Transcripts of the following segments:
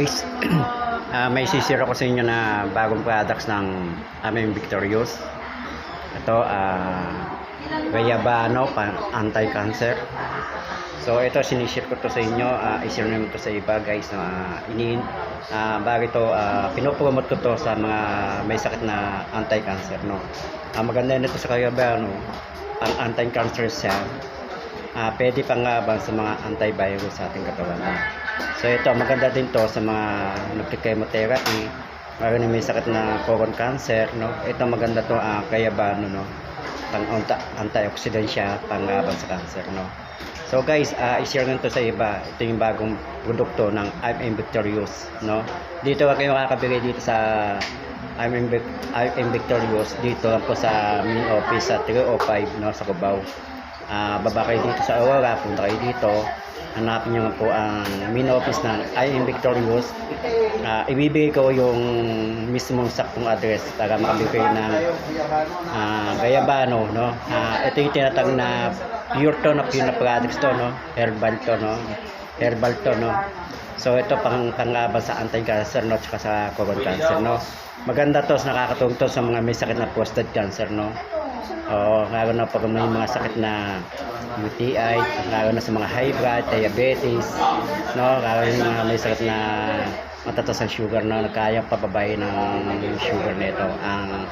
Guys, may sisira ko sa inyo na bagong products ng aming Victorious. Ito, Gayabano, anti-cancer. So ito, sinishare ko to sa inyo, i-share naman to sa iba guys. Bago ito, pinopromote ko to sa mga may sakit na anti-cancer. No? Maganda nito sa Gayabano, ang anti-cancer siya. Pwede panglaban sa mga antivirus sa ating katawan. So ito, maganda din to sa mga nagki-chemotherapy, mga may sakit na colon cancer, no? Ito maganda to, Gayabano, no? Pang antioxidant siya, panglaban sa cancer, no? So guys, i-share nyo to sa iba. Ito yung bagong produkto ng I'm Victorious, no? Dito kayo makakabili dito sa I'm Victorious, dito lang po sa main office sa 305, no? Sa Cubao. Baba kayo dito sa Aurora, punta kayo dito, hanapin nyo nga po ang main office ng I Am Victorious. Ibibigay ko yung mismong saktong address para makabili kayo ng Gayabano, no? Ito yung tinatag na pure to na products to, no? Herbal to, no? Herbal to, no? So ito panglaban sa anti-cancer, no? Tsaka sa colon cancer, no? Maganda to, nakakatulong to sa mga may sakit na prostate cancer, no? Oo, lalo na pag may mga sakit na UTI, lalo na sa mga high blood, diabetes, no? Lalo na mga may sakit na matataas ang sugar, no? Kayang pababay ng sugar nito, ang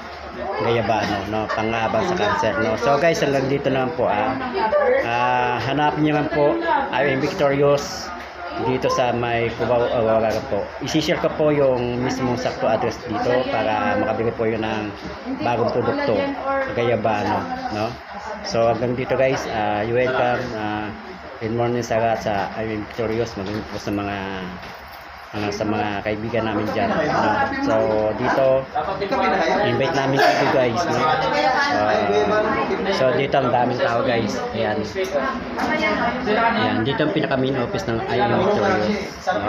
Gayabano, no? Panglaban sa cancer, no? So guys, hanggang dito naman po, hanapin niyo naman po, I Am Victorious dito sa may Cubao, Aurora po. I-share ko po yung mismong sakto address dito para makabili po yun ng bagong produkto, Gayabano, no? So hanggang dito guys, you welcome. Good morning sa lahat sa I'm Victorious. Magaling po sa mga kaibigan namin dyan, no? So dito invite namin kayo guys, no? So dito ang daming tao guys. Ayan, dito ang pinaka main office ng I Am Victorious, no?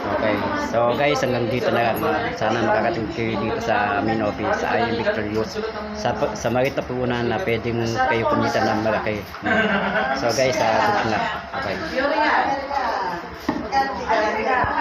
Okay, so guys, hanggang dito na lang. Sana makakating kayo dito sa main office sa I Am Victorious, sa Marita Punan na pwedeng kayo kumita ng malaki, no? So guys, good luck. Okay.